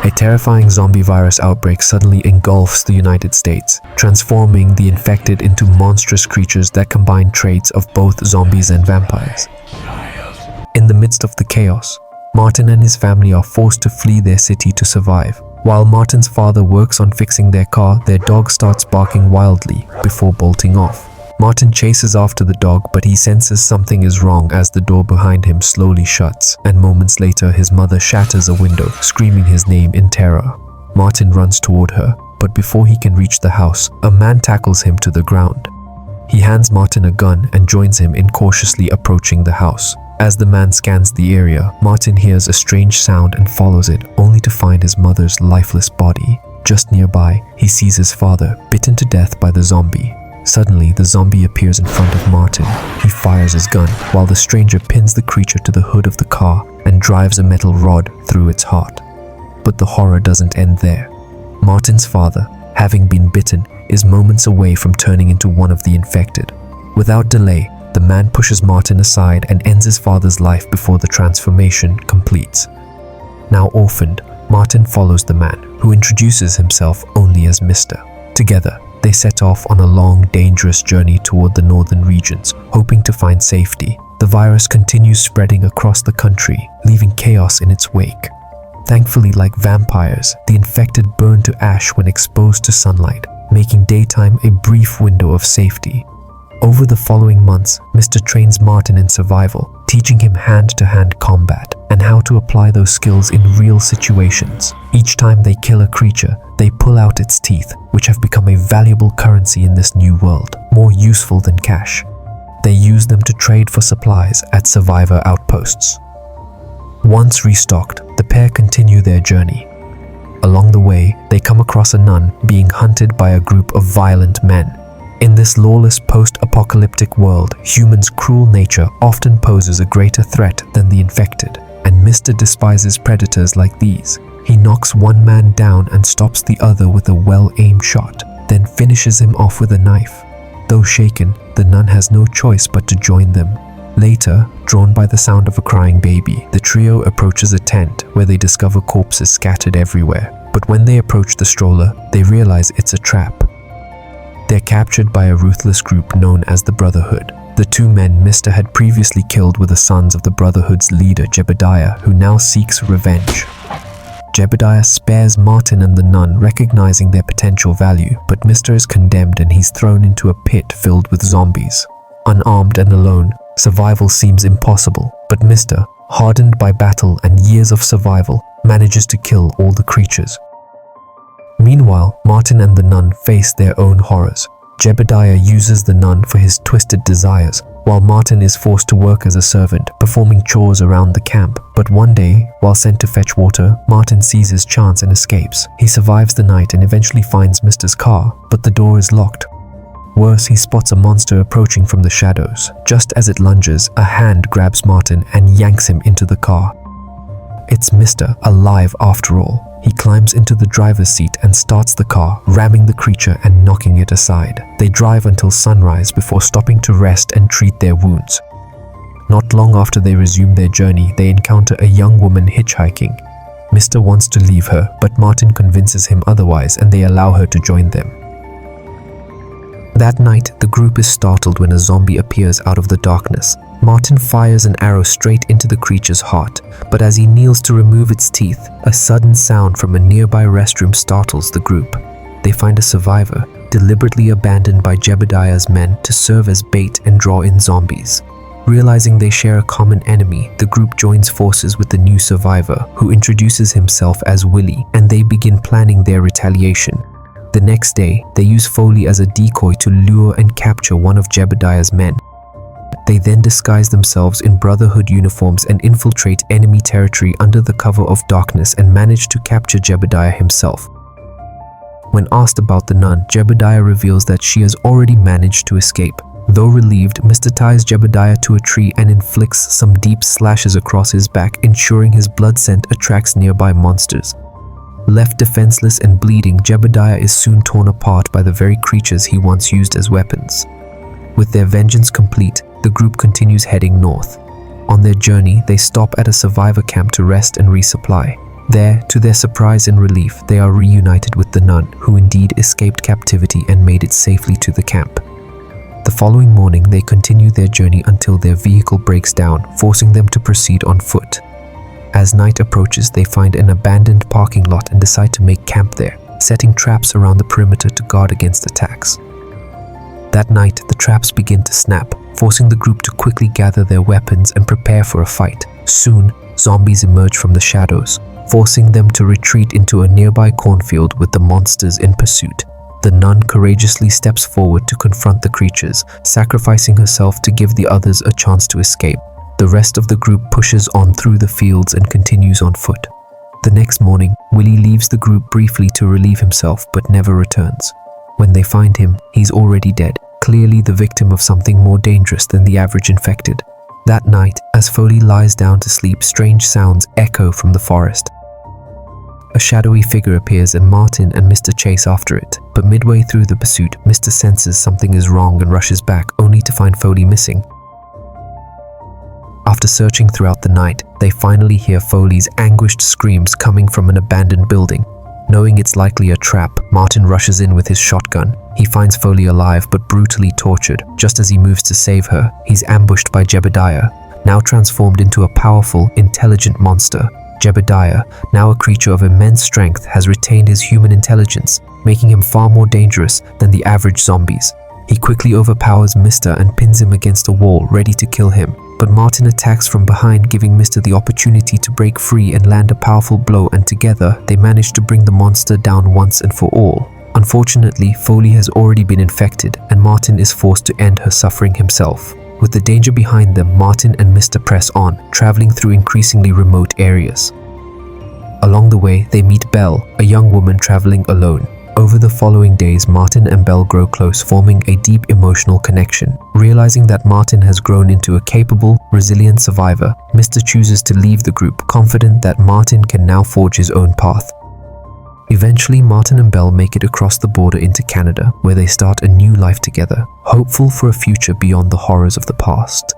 A terrifying zombie virus outbreak suddenly engulfs the United States, transforming the infected into monstrous creatures that combine traits of both zombies and vampires. In the midst of the chaos, Martin and his family are forced to flee their city to survive. While Martin's father works on fixing their car, their dog starts barking wildly before bolting off. Martin chases after the dog, but he senses something is wrong as the door behind him slowly shuts, and moments later his mother shatters a window, screaming his name in terror. Martin runs toward her, but before he can reach the house, a man tackles him to the ground. He hands Martin a gun and joins him in cautiously approaching the house. As the man scans the area, Martin hears a strange sound and follows it, only to find his mother's lifeless body. Just nearby, he sees his father, bitten to death by the zombie. Suddenly, the zombie appears in front of Martin. He fires his gun, while the stranger pins the creature to the hood of the car and drives a metal rod through its heart. But the horror doesn't end there. Martin's father, having been bitten, is moments away from turning into one of the infected. Without delay, the man pushes Martin aside and ends his father's life before the transformation completes. Now orphaned, Martin follows the man, who introduces himself only as Mr. Together, they set off on a long, dangerous journey toward the northern regions, hoping to find safety. The virus continues spreading across the country, leaving chaos in its wake. Thankfully, like vampires, the infected burn to ash when exposed to sunlight, making daytime a brief window of safety. Over the following months, Mr. trains Martin in survival, teaching him hand-to-hand combat and how to apply those skills in real situations. Each time they kill a creature, they pull out its teeth, which have become a valuable currency in this new world, more useful than cash. They use them to trade for supplies at survivor outposts. Once restocked, the pair continue their journey. Along the way, they come across a nun being hunted by a group of violent men. In this lawless post-apocalyptic world, humans' cruel nature often poses a greater threat than the infected, and Mr. despises predators like these. He knocks one man down and stops the other with a well-aimed shot, then finishes him off with a knife. Though shaken, the nun has no choice but to join them. Later, drawn by the sound of a crying baby, the trio approaches a tent where they discover corpses scattered everywhere. But when they approach the stroller, they realize it's a trap. They're captured by a ruthless group known as the Brotherhood. The two men Mr. had previously killed were the sons of the Brotherhood's leader Jebediah, who now seeks revenge. Jebediah spares Martin and the nun, recognizing their potential value, but Mr. is condemned and he's thrown into a pit filled with zombies. Unarmed and alone, survival seems impossible, but Mr., hardened by battle and years of survival, manages to kill all the creatures. Meanwhile, Martin and the nun face their own horrors. Jebediah uses the nun for his twisted desires, while Martin is forced to work as a servant, performing chores around the camp. But one day, while sent to fetch water, Martin sees his chance and escapes. He survives the night and eventually finds Mr.'s car, but the door is locked. Worse, he spots a monster approaching from the shadows. Just as it lunges, a hand grabs Martin and yanks him into the car. It's Mr., alive after all. He climbs into the driver's seat and starts the car, ramming the creature and knocking it aside. They drive until sunrise before stopping to rest and treat their wounds. Not long after they resume their journey, they encounter a young woman hitchhiking. Mr. wants to leave her, but Martin convinces him otherwise and they allow her to join them. That night, the group is startled when a zombie appears out of the darkness. Martin fires an arrow straight into the creature's heart, but as he kneels to remove its teeth, a sudden sound from a nearby restroom startles the group. They find a survivor, deliberately abandoned by Jebediah's men to serve as bait and draw in zombies. Realizing they share a common enemy, the group joins forces with the new survivor, who introduces himself as Willie, and they begin planning their retaliation. The next day, they use Foley as a decoy to lure and capture one of Jebediah's men. They then disguise themselves in Brotherhood uniforms and infiltrate enemy territory under the cover of darkness and manage to capture Jebediah himself. When asked about the nun, Jebediah reveals that she has already managed to escape. Though relieved, Mr. ties Jebediah to a tree and inflicts some deep slashes across his back, ensuring his blood scent attracts nearby monsters. Left defenseless and bleeding, Jebediah is soon torn apart by the very creatures he once used as weapons. With their vengeance complete, the group continues heading north. On their journey, they stop at a survivor camp to rest and resupply. There, to their surprise and relief, they are reunited with the nun, who indeed escaped captivity and made it safely to the camp. The following morning, they continue their journey until their vehicle breaks down, forcing them to proceed on foot. As night approaches, they find an abandoned parking lot and decide to make camp there, setting traps around the perimeter to guard against attacks. That night, the traps begin to snap, forcing the group to quickly gather their weapons and prepare for a fight. Soon, zombies emerge from the shadows, forcing them to retreat into a nearby cornfield with the monsters in pursuit. The nun courageously steps forward to confront the creatures, sacrificing herself to give the others a chance to escape. The rest of the group pushes on through the fields and continues on foot. The next morning, Willie leaves the group briefly to relieve himself but never returns. When they find him, he's already dead, clearly the victim of something more dangerous than the average infected. That night, as Foley lies down to sleep, strange sounds echo from the forest. A shadowy figure appears and Martin and Mr. chase after it, but midway through the pursuit, Mr. senses something is wrong and rushes back, only to find Foley missing. After searching throughout the night, they finally hear Foley's anguished screams coming from an abandoned building. Knowing it's likely a trap, Martin rushes in with his shotgun. He finds Foley alive but brutally tortured. Just as he moves to save her, he's ambushed by Jebediah, now transformed into a powerful, intelligent monster. Jebediah, now a creature of immense strength, has retained his human intelligence, making him far more dangerous than the average zombies. He quickly overpowers Mr. and pins him against a wall, ready to kill him. But Martin attacks from behind, giving Mr. the opportunity to break free and land a powerful blow, and together they manage to bring the monster down once and for all. Unfortunately, Foley has already been infected, and Martin is forced to end her suffering himself. With the danger behind them, Martin and Mr. press on, traveling through increasingly remote areas. Along the way, they meet Belle, a young woman traveling alone. Over the following days, Martin and Belle grow close, forming a deep emotional connection. Realizing that Martin has grown into a capable, resilient survivor, Mr. chooses to leave the group, confident that Martin can now forge his own path. Eventually, Martin and Belle make it across the border into Canada, where they start a new life together, hopeful for a future beyond the horrors of the past.